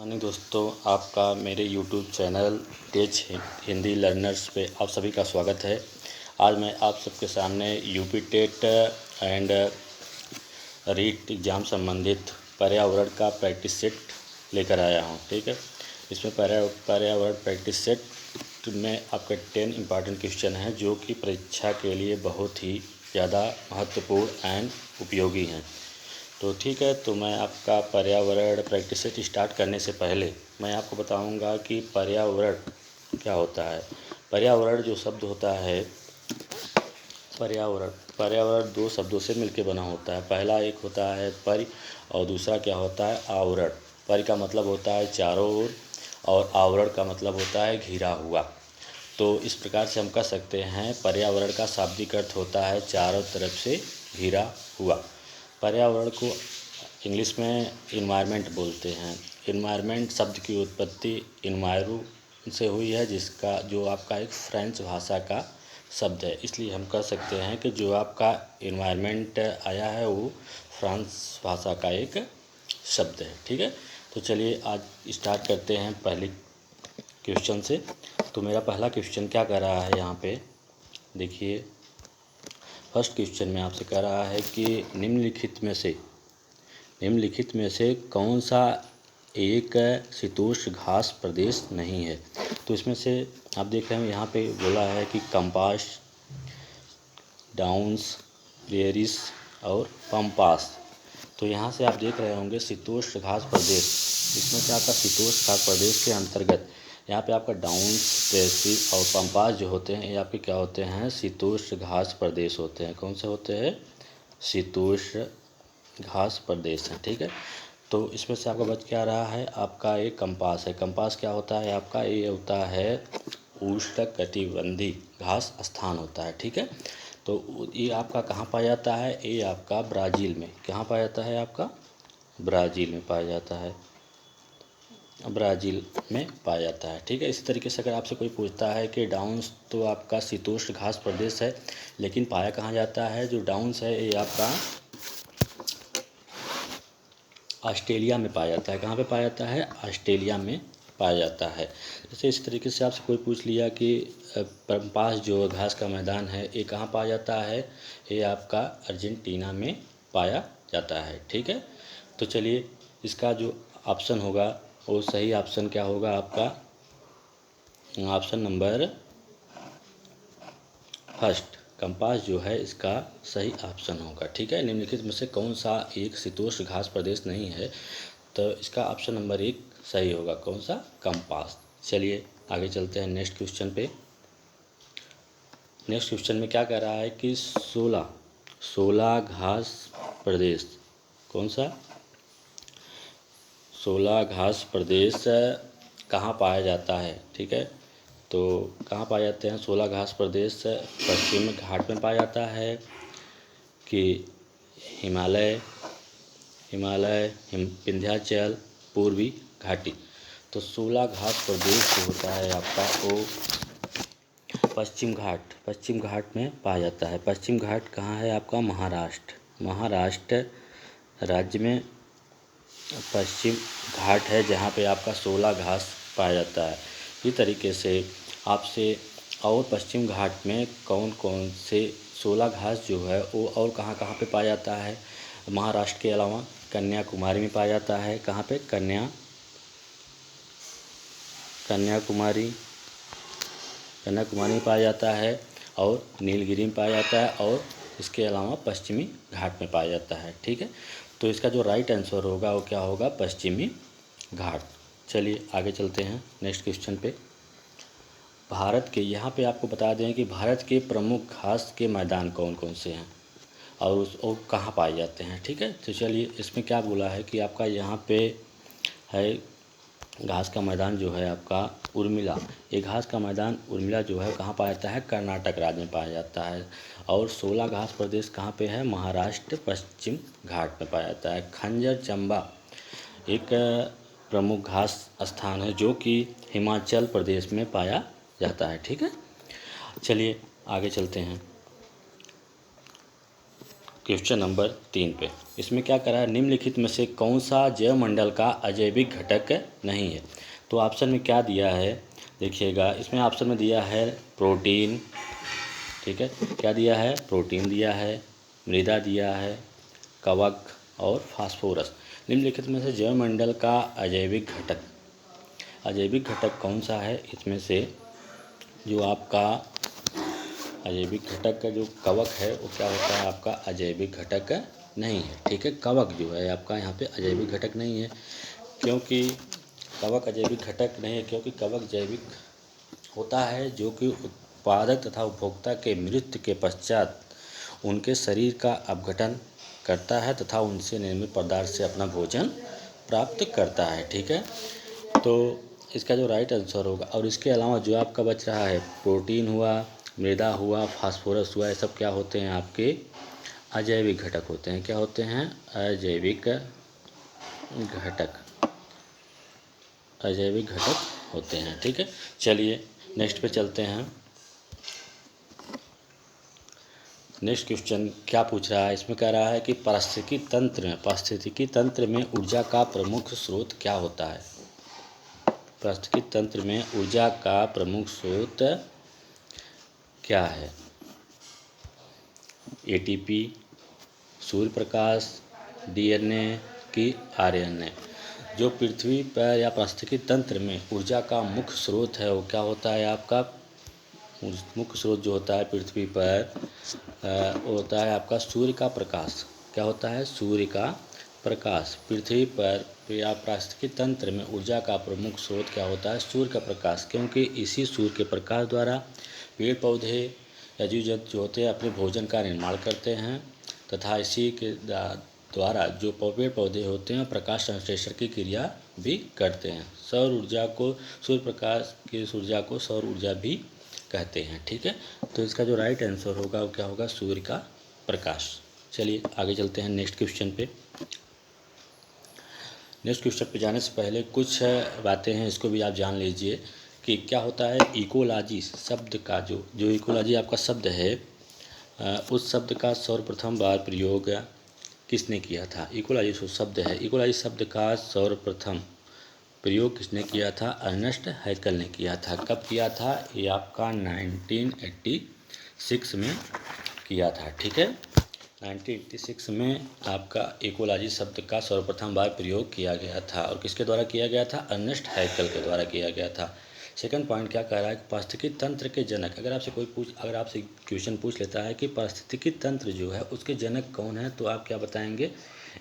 Morning दोस्तों, आपका मेरे यूट्यूब चैनल तेज हिंदी लर्नर्स पे आप सभी का स्वागत है। आज मैं आप सबके सामने UP TET and REET exam संबंधित पर्यावरण का प्रैक्टिस सेट लेकर आया हूँ। ठीक है, इसमें पर्यावरण प्रैक्टिस सेट में आपके 10 इम्पॉर्टेंट क्वेश्चन हैं जो कि परीक्षा के लिए बहुत ही ज़्यादा महत्वपूर्ण एंड उपयोगी हैं। तो ठीक है, तो मैं आपका पर्यावरण प्रैक्टिस सेट स्टार्ट करने से पहले मैं आपको बताऊंगा कि पर्यावरण क्या होता है। पर्यावरण जो शब्द होता है, पर्यावरण दो शब्दों से मिलकर बना होता है। पहला एक होता है परि और दूसरा क्या होता है आवरण। परि का मतलब होता है चारों ओर और आवरण का मतलब होता है घिरा हुआ। तो इस प्रकार से हम कह सकते हैं पर्यावरण का शाब्दिक अर्थ होता है चारों तरफ से घिरा हुआ। पर्यावरण को इंग्लिश में इन्वायरमेंट बोलते हैं। इन्वायरमेंट शब्द की उत्पत्ति इन्वायरू से हुई है, जिसका जो आपका एक फ्रेंच भाषा का शब्द है। इसलिए हम कह सकते हैं कि जो आपका इन्वायरमेंट आया है वो फ्रांस भाषा का एक शब्द है। ठीक है, तो चलिए आज स्टार्ट करते हैं पहले क्वेश्चन से। तो मेरा पहला क्वेश्चन क्या कर रहा है, यहाँ पे देखिए। फर्स्ट क्वेश्चन में आपसे कह रहा है कि निम्नलिखित में से कौन सा एक शीतोष्ण घास प्रदेश नहीं है। तो इसमें से आप देख रहे हैं यहाँ पे बोला है कि कंपास, डाउन्स, प्रेरिस और पम्पास। तो यहाँ से आप देख रहे होंगे शीतोष्ण घास प्रदेश। इसमें से आपका शीतोष्ण घास प्रदेश के अंतर्गत यहाँ पे आपका डाउन्स, प्रेरिस और पम्पास जो होते हैं ये आपके क्या होते हैं, शीतोष्ण घास प्रदेश होते हैं। कौन से होते हैं, शीतोष्ण घास प्रदेश है। ठीक है, तो इसमें से आपका बच क्या रहा है, आपका एक कंपास है। कंपास क्या होता है आपका, ये होता है उष्णकटिबंधीय घास स्थान होता है। ठीक है, तो ये आपका कहाँ पाया जाता है, ये आपका ब्राज़ील में। कहाँ पाया जाता है, आपका ब्राज़ील में पाया जाता है, ब्राज़ील में पाया जाता है। ठीक है, इसी तरीके से अगर आपसे कोई पूछता है कि डाउन्स तो आपका शीतोष्ण घास प्रदेश है, लेकिन पाया कहाँ जाता है, जो डाउन्स है ये आपका ऑस्ट्रेलिया में पाया जाता है। कहाँ पे पाया जाता है, ऑस्ट्रेलिया में पाया जाता है। जैसे इस तरीके से आपसे कोई पूछ लिया कि पम्पास जो घास का मैदान है ये कहाँ पाया जाता है, ये आपका अर्जेंटीना में पाया जाता है। ठीक है, तो चलिए इसका जो ऑप्शन होगा वो सही ऑप्शन क्या होगा आपका, ऑप्शन नंबर फर्स्ट कंपास जो है इसका सही ऑप्शन होगा। ठीक है, निम्नलिखित में से कौन सा एक शीतोष्ण घास प्रदेश नहीं है, तो इसका ऑप्शन नंबर 1 सही होगा। कौन सा, कंपास। चलिए आगे चलते हैं नेक्स्ट क्वेश्चन पे। नेक्स्ट क्वेश्चन में क्या कह रहा है कि 16 घास प्रदेश, कौन सा 16 घास प्रदेश कहाँ पाया जाता है। ठीक है, तो कहाँ पाए जाते हैं 16 घास प्रदेश, पश्चिम घाट में पाया जाता है कि हिमालय, विंध्याचल, पूर्वी घाटी। तो 16 घास प्रदेश जो होता है आपका वो पश्चिम घाट में पाया जाता है। पश्चिम घाट कहाँ है आपका, महाराष्ट्र राज्य में पश्चिम घाट है, जहाँ पे आपका 16 घास पाया जाता है। इसी तरीके से आपसे और पश्चिम घाट में कौन कौन से 16 घास जो है वो और कहाँ कहाँ पे पाया जाता है, महाराष्ट्र के अलावा कन्याकुमारी में पाया जाता है। कहाँ पे, कन्याकुमारी में पाया जाता है और नीलगिरी में पाया जाता है और इसके अलावा पश्चिमी घाट में पाया जाता है। ठीक है, तो इसका जो राइट आंसर होगा वो क्या होगा, पश्चिमी घाट। चलिए आगे चलते हैं नेक्स्ट क्वेश्चन पे। भारत के, यहाँ पे आपको बता दें कि भारत के प्रमुख घास के मैदान कौन कौन से हैं और कहाँ पाए जाते हैं। ठीक है, तो चलिए इसमें क्या बोला है कि आपका यहाँ पे है घास का मैदान जो है आपका उर्मिला। ये घास का मैदान उर्मिला जो है कहाँ पाया जाता है, कर्नाटक राज्य में पाया जाता है। और 16 घास प्रदेश कहाँ पे है, महाराष्ट्र पश्चिम घाट में पाया जाता है। खंजर चंबा एक प्रमुख घास स्थान है जो कि हिमाचल प्रदेश में पाया जाता है। ठीक है, चलिए आगे चलते हैं। क्वेश्चन नंबर 3 पे इसमें क्या करा है, निम्नलिखित में से कौन सा जैवमंडल का अजैविक घटक नहीं है। तो ऑप्शन में क्या दिया है देखिएगा, इसमें ऑप्शन में दिया है प्रोटीन, ठीक है, क्या दिया है, प्रोटीन दिया है, मृदा दिया है, कवक और फास्फोरस। निम्नलिखित में से जैवमंडल का अजैविक घटक कौन सा है, इसमें से जो आपका अजैविक घटक का जो कवक है वो क्या होता है, आपका अजैविक घटक नहीं है, ठीक है। कवक जो है आपका यहाँ पे अजैविक घटक नहीं है, क्योंकि कवक अजैविक घटक नहीं है, क्योंकि कवक जैविक होता है जो कि उत्पादक तथा उपभोक्ता के मृत्यु के पश्चात उनके शरीर का अपघटन करता है तथा उनसे निर्मित पदार्थ से अपना भोजन प्राप्त करता है, ठीक है। तो इसका जो राइट आंसर होगा, और इसके अलावा जो आपका बच रहा है प्रोटीन हुआ, मृदा हुआ, फास्फोरस हुआ, ये सब क्या होते हैं, आपके अजैविक घटक होते हैं। क्या होते हैं, अजैविक घटक होते हैं, ठीक है। चलिए नेक्स्ट पे चलते हैं। नेक्स्ट क्वेश्चन क्या पूछ रहा है, इसमें कह रहा है कि पारिस्थितिकी तंत्र में ऊर्जा का प्रमुख स्रोत क्या होता है। पारिस्थितिकी तंत्र में ऊर्जा का प्रमुख स्रोत क्या है, एटीपी, सूर्य प्रकाश, डीएनए की आरएनए। जो पृथ्वी पर या पारिस्थितिकी तंत्र में ऊर्जा का मुख्य स्रोत है वो क्या होता है, आपका मुख्य स्रोत जो होता है पृथ्वी पर वो होता है आपका सूर्य का प्रकाश। क्या होता है, सूर्य का प्रकाश। पृथ्वी पर या पारिस्थितिकी तंत्र में ऊर्जा का प्रमुख स्रोत क्या होता है, सूर्य का प्रकाश, क्योंकि इसी सूर्य के प्रकाश द्वारा पेड़ पौधे या जीव जंतु जो होते हैं अपने भोजन का निर्माण करते हैं तथा इसी के द्वारा जो पेड़ पौधे होते हैं प्रकाश संश्लेषण की क्रिया भी करते हैं। सौर ऊर्जा को, सूर्य प्रकाश की ऊर्जा को सौर ऊर्जा भी कहते हैं, ठीक है। तो इसका जो राइट आंसर होगा वो क्या होगा, सूर्य का प्रकाश। चलिए आगे चलते हैं नेक्स्ट क्वेश्चन पे। नेक्स्ट क्वेश्चन पे जाने से पहले कुछ बातें हैं, इसको भी आप जान लीजिए कि क्या होता है। इकोलॉजी शब्द का जो इकोलॉजी आपका शब्द है उस शब्द का सर्वप्रथम बार प्रयोग किसने किया था। इकोलॉजी जो शब्द है, इकोलॉजी शब्द का सर्वप्रथम प्रयोग किसने किया था, अर्नेस्ट हैकेल ने किया था। कब किया था, ये आपका 1986 में किया था, ठीक है। 1986 में आपका इकोलॉजी शब्द का सर्वप्रथम बार प्रयोग किया गया था, और किसके द्वारा किया गया था, अर्नेस्ट हैकेल के द्वारा किया गया था। सेकंड पॉइंट क्या कह रहा है, पारिस्थितिकी तंत्र के जनक, अगर आपसे क्वेश्चन पूछ लेता है कि पारिस्थितिकी तंत्र जो है उसके जनक कौन है, तो आप क्या बताएंगे,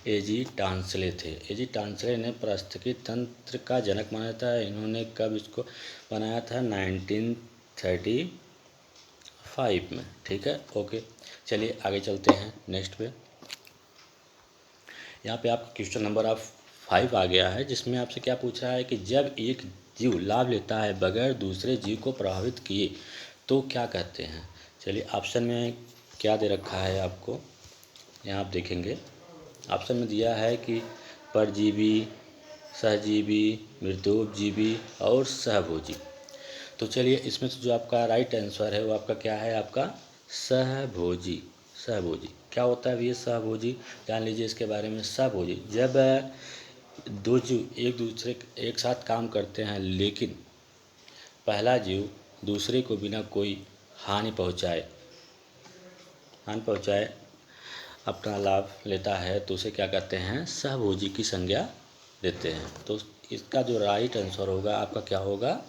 एजी टांसले थे। एजी टांसले ने पारिस्थितिकी तंत्र का जनक माना था। इन्होंने कब इसको बनाया था, 1935 में, ठीक है, ओके। चलिए आगे चलते हैं नेक्स्ट पे। यहाँ पे आपका क्वेश्चन नंबर 5 आ गया है, जिसमें आपसे क्या पूछा है कि जब एक जीव लाभ लेता है बगैर दूसरे जीव को प्रभावित किए तो क्या कहते हैं। चलिए ऑप्शन में क्या दे रखा है आपको, यहाँ आप देखेंगे ऑप्शन में दिया है कि परजीवी, सहजीवी, मृतोपजीवी और सहभोजी। तो चलिए इसमें से जो आपका राइट आंसर है वो आपका क्या है, आपका सहभोजी। सहभोजी क्या होता है, ये सहभोजी जान लीजिए इसके बारे में। सहभोजी जब दो जीव एक साथ काम करते हैं लेकिन पहला जीव दूसरे को बिना कोई हानि पहुंचाए अपना लाभ लेता है तो उसे क्या कहते हैं, सहभोजी की संज्ञा देते हैं। तो इसका जो राइट आंसर होगा आपका क्या होगा,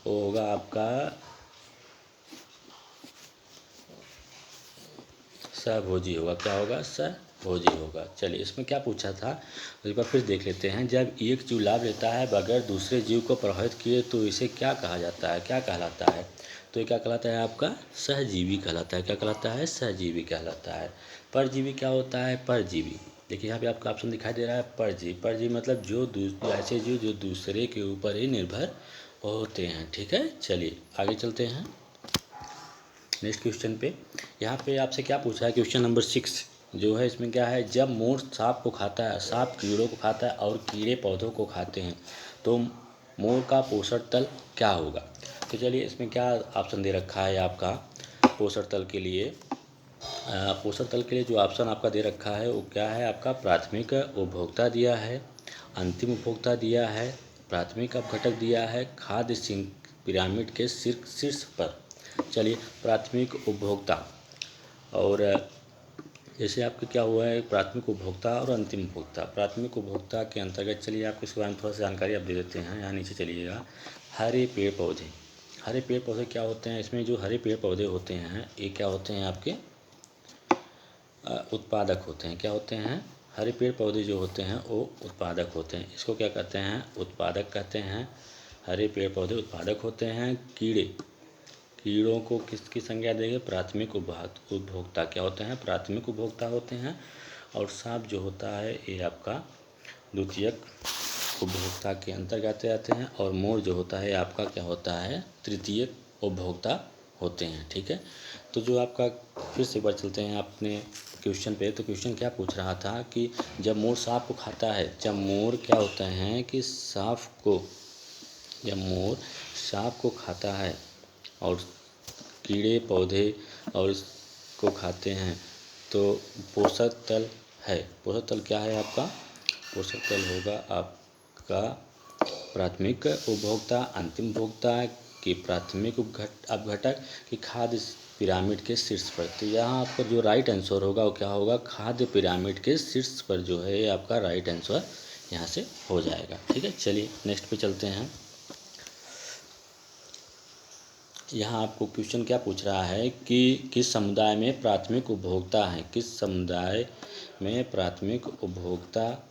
वो होगा आपका सहभोजी होगा। क्या होगा, सहभोजी होगा। चलिए इसमें क्या पूछा था एक बार फिर देख लेते हैं। जब एक जीव लाभ लेता है बगैर दूसरे जीव को प्रभावित किए तो इसे क्या कहा जाता है, क्या कहलाता है, तो ये क्या कहलाता है, आपका सहजीवी कहलाता है। क्या कहलाता है, सहजीवी कहलाता है। परजीवी क्या होता है, परजीवी देखिए यहाँ पे आपका ऑप्शन दिखाई दे रहा है, परजीवी मतलब जो ऐसे जीव जो दूसरे के ऊपर ही निर्भर होते हैं, ठीक है। चलिए आगे चलते हैं नेक्स्ट क्वेश्चन पे। यहाँ पे आपसे क्या पूछा है, क्वेश्चन नंबर 6 जो है इसमें क्या है, जब मोर सांप को खाता है, सांप कीड़ों को खाता है और कीड़े पौधों को खाते हैं तो मोर का पोषण तल क्या होगा। तो चलिए इसमें क्या ऑप्शन दे रखा है आपका पोषण तल के लिए, पोषक तत्व के लिए जो ऑप्शन आपका दे रखा है वो क्या है, आपका प्राथमिक उपभोक्ता दिया है, अंतिम उपभोक्ता दिया है, प्राथमिक अपघटक दिया है, खाद्य पिरामिड के शीर्ष पर। चलिए प्राथमिक उपभोक्ता, और जैसे आपके क्या हुआ है, प्राथमिक उपभोक्ता और अंतिम उपभोक्ता। प्राथमिक उपभोक्ता के अंतर्गत चलिए आपको इसके बारे में थोड़ा सा जानकारी आप दे देते हैं। यहाँ नीचे चलिएगा, हरे पेड़ पौधे। हरे पेड़ पौधे क्या होते हैं, इसमें जो हरे पेड़ पौधे होते हैं ये क्या होते हैं, आपके उत्पादक होते हैं। क्या होते हैं, हरे पेड़ पौधे जो होते हैं वो उत्पादक होते हैं। इसको क्या कहते हैं, उत्पादक कहते हैं। हरे पेड़ पौधे उत्पादक होते हैं। कीड़ों को किसकी संज्ञा देंगे, प्राथमिक उपभोक्ता क्या होते हैं, प्राथमिक उपभोक्ता होते हैं। और सांप जो होता है ये आपका द्वितीयक उपभोक्ता के अंतर्गत आते हैं। और मोर जो होता है आपका क्या होता है, तृतीयक उपभोक्ता होते हैं। ठीक है, तो जो आपका फिर से एक बार चलते हैं अपने क्वेश्चन पे। तो क्वेश्चन क्या पूछ रहा था कि जब मोर सांप को खाता है, जब मोर क्या होता है कि जब मोर सांप को खाता है और कीड़े पौधे और इसको खाते हैं तो पोषक तल है। पोषक तल क्या है आपका, पोषक तल होगा आपका प्राथमिक उपभोक्ता, अंतिम उपभोक्ता की प्राथमिक अपघटक की खाद्य पिरामिड के शीर्ष पर। तो यहाँ आपका जो राइट आंसर होगा वो क्या होगा, खाद्य पिरामिड के शीर्ष पर जो है आपका राइट आंसर यहाँ से हो जाएगा। ठीक है, चलिए नेक्स्ट पे चलते हैं। यहाँ आपको क्वेश्चन क्या पूछ रहा है कि किस समुदाय में प्राथमिक उपभोक्ता हैं, किस समुदाय में प्राथमिक उपभोक्ता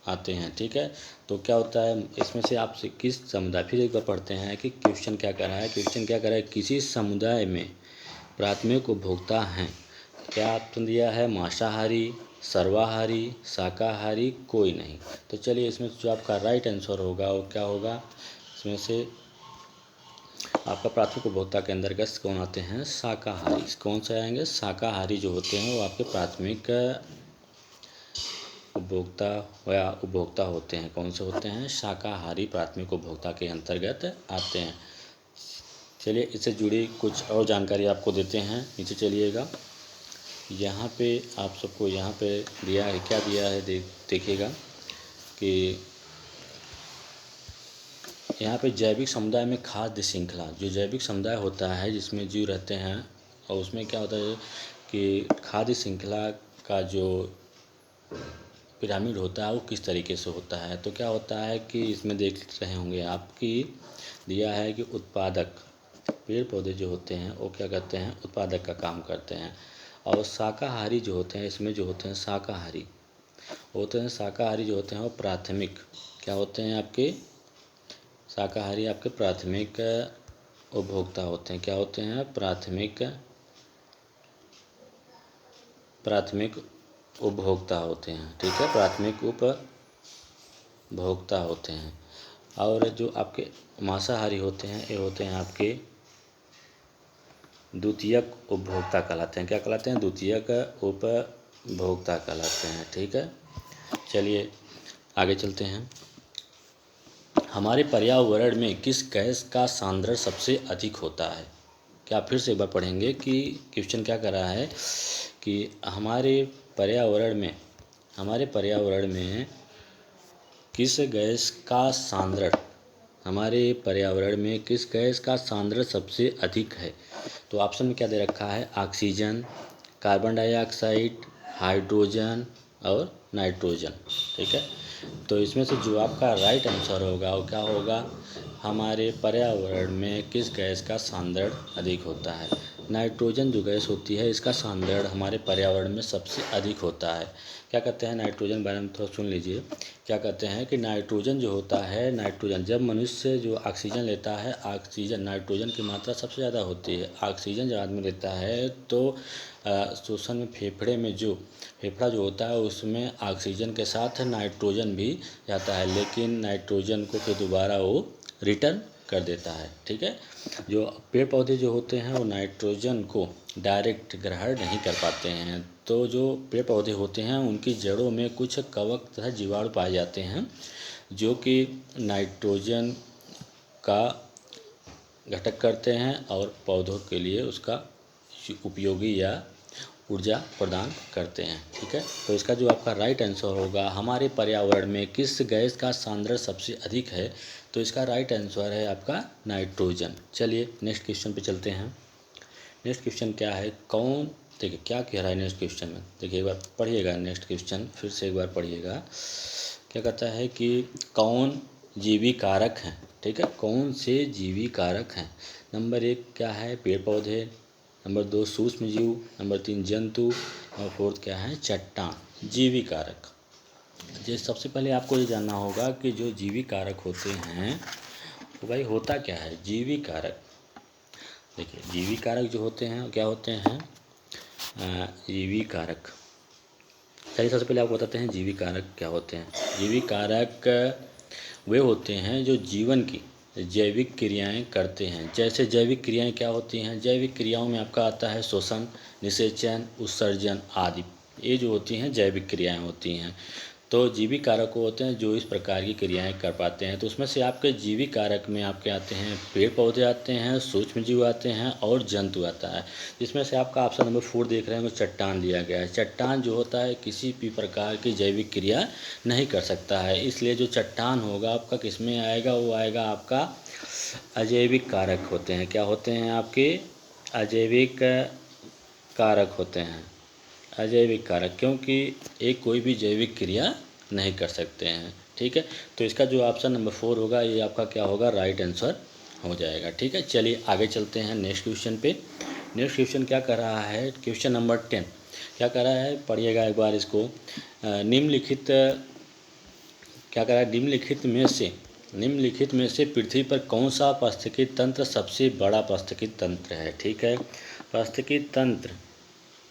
आते हैं। ठीक है, तो क्या होता है इसमें से आपसे किस समुदाय, फिर एक बार पढ़ते हैं कि क्वेश्चन क्या कर रहा है। क्वेश्चन क्या कर रहा है, किसी समुदाय में प्राथमिक उपभोक्ता हैं। क्या ऑप्शन दिया है, मांसाहारी, सर्वाहारी, शाकाहारी, कोई नहीं। तो चलिए इसमें जो आपका राइट आंसर होगा वो क्या होगा, इसमें से आपका प्राथमिक उपभोक्ता के अंतर्गत कौन आते हैं, शाकाहारी। कौन से आएंगे, शाकाहारी जो होते हैं वो आपके प्राथमिक उपभोक्ता होते हैं। कौन से होते हैं, शाकाहारी प्राथमिक उपभोक्ता के अंतर्गत आते हैं। चलिए इससे जुड़ी कुछ और जानकारी आपको देते हैं। नीचे चलिएगा, यहाँ पे आप सबको यहाँ पे दिया है, क्या दिया है देखिएगा कि यहाँ पे जैविक समुदाय में खाद्य श्रृंखला, जो जैविक समुदाय होता है जिसमें जीव रहते हैं और उसमें क्या होता है कि खाद्य श्रृंखला का जो पिरामिड होता है वो किस तरीके से होता है। तो क्या होता है कि इसमें देख रहे होंगे आपकी दिया है कि उत्पादक पेड़ पौधे जो होते हैं वो क्या करते हैं, उत्पादक का काम करते हैं। और शाकाहारी जो होते हैं, इसमें जो होते हैं शाकाहारी जो होते हैं वो प्राथमिक क्या होते हैं, आपके शाकाहारी आपके प्राथमिक उपभोक्ता होते हैं। क्या होते हैं, प्राथमिक उपभोक्ता होते हैं। ठीक है, प्राथमिक उपभोक्ता होते हैं। और जो आपके मांसाहारी होते हैं ये होते हैं आपके द्वितीयक उपभोक्ता कहलाते हैं। क्या कहलाते हैं, द्वितीयक उपभोक्ता कहलाते हैं। ठीक है, चलिए आगे चलते हैं। हमारे पर्यावरण में किस गैस का सांद्रण सबसे अधिक होता है। क्या फिर से एक बार पढ़ेंगे कि क्वेश्चन क्या कर रहा है कि हमारे पर्यावरण में किस गैस का सांद्रण सबसे अधिक है। तो ऑप्शन में क्या दे रखा है, ऑक्सीजन, कार्बन डाइऑक्साइड, हाइड्रोजन और नाइट्रोजन। ठीक है, तो इसमें से जो आपका राइट आंसर होगा वो क्या होगा, हमारे पर्यावरण में किस गैस का सांद्रण अधिक होता है। नाइट्रोजन जो गैस होती है इसका सांद्रण हमारे पर्यावरण में सबसे अधिक होता है। क्या कहते हैं नाइट्रोजन बारे में थोड़ा सुन लीजिए। क्या कहते हैं कि नाइट्रोजन जो होता है, नाइट्रोजन जब मनुष्य जो ऑक्सीजन लेता है, नाइट्रोजन की मात्रा सबसे ज़्यादा होती है। ऑक्सीजन जब आदमी लेता है तो श्वसन में फेफड़ा जो होता है उसमें ऑक्सीजन के साथ नाइट्रोजन भी जाता है, लेकिन नाइट्रोजन को फिर दोबारा वो रिटर्न कर देता है। ठीक है, जो पेड़ पौधे जो होते हैं वो नाइट्रोजन को डायरेक्ट ग्रहण नहीं कर पाते हैं। तो जो पेड़ पौधे होते हैं उनकी जड़ों में कुछ कवक तथा जीवाणु पाए जाते हैं जो कि नाइट्रोजन का घटक करते हैं और पौधों के लिए उसका उपयोगी या ऊर्जा प्रदान करते हैं। ठीक है, तो इसका जो आपका राइट आंसर होगा, हमारे पर्यावरण में किस गैस का सांद्रण सबसे अधिक है, तो इसका राइट आंसर है आपका नाइट्रोजन। चलिए नेक्स्ट क्वेश्चन पे चलते हैं। नेक्स्ट क्वेश्चन क्या है, कौन, देखिए क्या कह रहा है नेक्स्ट क्वेश्चन में, देखिए एक बार पढ़िएगा नेक्स्ट क्वेश्चन, फिर से एक बार पढ़िएगा। क्या कहता है कि कौन जीवी कारक हैं। ठीक है, कौन से जीवी कारक हैं। नंबर 1 क्या है, पेड़ पौधे। नंबर 2 सूक्ष्म जीव। नंबर 3 जंतु। और 4 क्या है, चट्टान। जीवी कारक। ये सबसे पहले आपको ये जानना होगा कि जो जीवी कारक होते हैं तो भाई होता क्या है जीवी कारक। देखिए जीवी कारक जो होते हैं क्या होते हैं, जीवी कारक। चलिए सबसे पहले आपको बताते हैं जीवी कारक क्या होते हैं। जीवी कारक वे होते हैं जो जीवन की जैविक क्रियाएं करते हैं। जैसे जैविक क्रियाएं क्या होती हैं, जैविक क्रियाओं में आपका आता है शोषण, निषेचन, उत्सर्जन आदि। ये जो होती हैं जैविक क्रियाएं होती हैं। तो जीवी कारक होते हैं जो इस प्रकार की क्रियाएं कर पाते हैं। तो उसमें से आपके जीवी कारक में आपके आते हैं पेड़ पौधे आते हैं, सूक्ष्म जीव आते हैं और जंतु आता है। जिसमें से आपका ऑप्शन नंबर 4 देख रहे हैं, चट्टान दिया गया है। चट्टान जो होता है किसी भी प्रकार की जैविक क्रिया नहीं कर सकता है, इसलिए जो चट्टान होगा आपका किस में आएगा, वो आएगा आपका अजैविक कारक होते हैं। क्या होते हैं आपके, अजैविक कारक होते हैं। अजैविक कारक, क्योंकि एक कोई भी जैविक क्रिया नहीं कर सकते हैं। ठीक है, तो इसका जो ऑप्शन नंबर 4 होगा ये आपका क्या होगा, राइट आंसर हो जाएगा। ठीक है, चलिए आगे चलते हैं नेक्स्ट क्वेश्चन पे। नेक्स्ट क्वेश्चन क्या कर रहा है, क्वेश्चन नंबर 10 क्या कर रहा है, पढ़िएगा एक बार इसको। निम्नलिखित क्या कर रहा है, निम्नलिखित में से पृथ्वी पर कौन सा पारिस्थितिकी तंत्र सबसे बड़ा पारिस्थितिकी तंत्र है। ठीक है, पारिस्थितिकी तंत्र,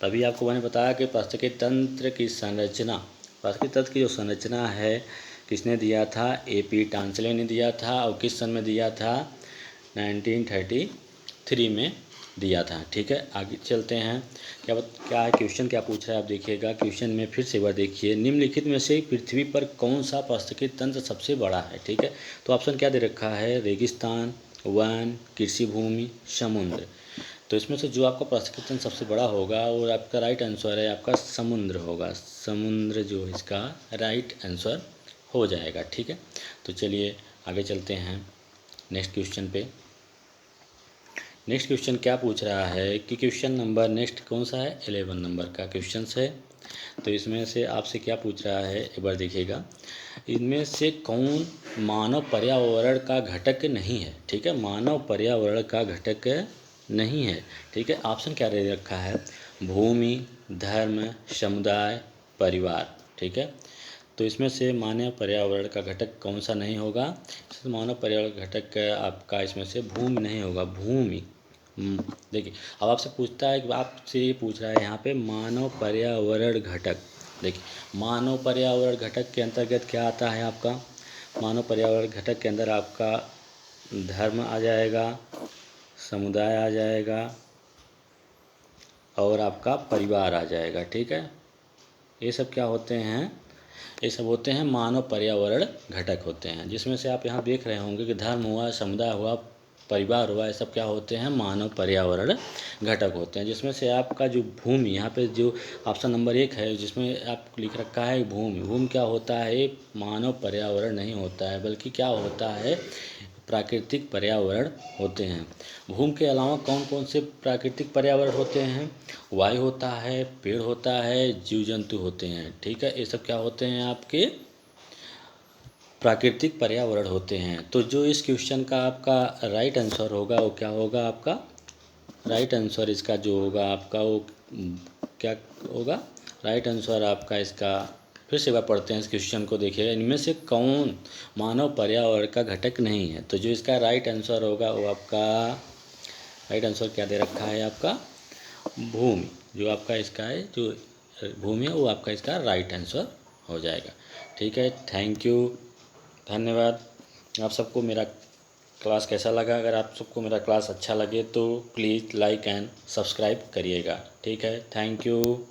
तभी आपको मैंने बताया कि पारिस्थितिकी तंत्र की संरचना, पारिस्थितिकी तंत्र की जो संरचना है किसने दिया था, AP टांसले ने दिया था। और किस सन में दिया था, 1933 में दिया था। ठीक है, आगे चलते हैं। क्या है क्वेश्चन, क्या पूछ रहा है आप देखिएगा क्वेश्चन में, फिर से एक बार देखिए। निम्नलिखित में से पृथ्वी पर कौन सा पारिस्थितिकी तंत्र सबसे बड़ा है। ठीक है, तो ऑप्शन क्या दे रखा है, रेगिस्तान, वन, कृषि भूमि, समुद्र। तो इसमें से जो आपका पारिस्थितिकी तंत्र सबसे बड़ा होगा और आपका राइट आंसर है आपका समुद्र होगा। समुद्र जो इसका राइट आंसर हो जाएगा। ठीक है, तो चलिए आगे चलते हैं नेक्स्ट क्वेश्चन पे। नेक्स्ट क्वेश्चन क्या पूछ रहा है कि क्वेश्चन नंबर नेक्स्ट कौन सा है, 11 नंबर का क्वेश्चन है। तो इसमें से आपसे क्या पूछ रहा है एक बार देखिएगा। इनमें से कौन मानव पर्यावरण का घटक नहीं है। ठीक है, मानव पर्यावरण का घटक नहीं है। ठीक है, ऑप्शन क्या दे रखा है, भूमि, धर्म, समुदाय, परिवार। ठीक है, तो इसमें से मानव पर्यावरण का घटक कौन सा नहीं होगा, मानव पर्यावरण घटक आपका इसमें से भूमि नहीं होगा। भूमि, देखिए अब आपसे पूछता है कि आपसे ये पूछ रहा है यहाँ पे मानव पर्यावरण घटक। देखिए मानव पर्यावरण घटक के अंतर्गत क्या आता है आपका, मानव पर्यावरण घटक के अंदर आपका धर्म आ जाएगा, समुदाय आ जाएगा और आपका परिवार आ जाएगा। ठीक है, ये सब क्या होते हैं, ये सब होते हैं मानव पर्यावरण घटक होते हैं। जिसमें से आप यहाँ देख रहे होंगे कि धर्म हुआ, समुदाय हुआ, परिवार हुआ, ये सब क्या होते हैं, मानव पर्यावरण घटक होते हैं। जिसमें से आपका जो भूमि, यहाँ पे जो ऑप्शन नंबर 1 है जिसमें आप लिख रखा है भूमि, भूमि क्या होता है, मानव पर्यावरण नहीं होता है बल्कि क्या होता है, प्राकृतिक पर्यावरण होते हैं। भूमि के अलावा कौन कौन से प्राकृतिक पर्यावरण होते हैं, वायु होता है, पेड़ होता है, जीव जंतु होते हैं। ठीक है, ये सब क्या होते हैं आपके प्राकृतिक पर्यावरण होते हैं। तो जो इस क्वेश्चन का आपका राइट आंसर होगा वो क्या होगा, आपका राइट आंसर इसका जो होगा आपका वो क्या होगा, राइट आंसर आपका इसका, फिर से एक बार पढ़ते हैं इस क्वेश्चन को देखिएगा। इनमें से कौन मानव पर्यावरण का घटक नहीं है, तो जो इसका राइट आंसर होगा वो आपका राइट आंसर क्या दे रखा है आपका भूमि, जो आपका इसका है जो भूमि है वो आपका इसका राइट आंसर हो जाएगा। ठीक है, थैंक यू, धन्यवाद। आप सबको मेरा क्लास कैसा लगा, अगर आप सबको मेरा क्लास अच्छा लगे तो प्लीज़ लाइक एंड सब्सक्राइब करिएगा। ठीक है, थैंक यू।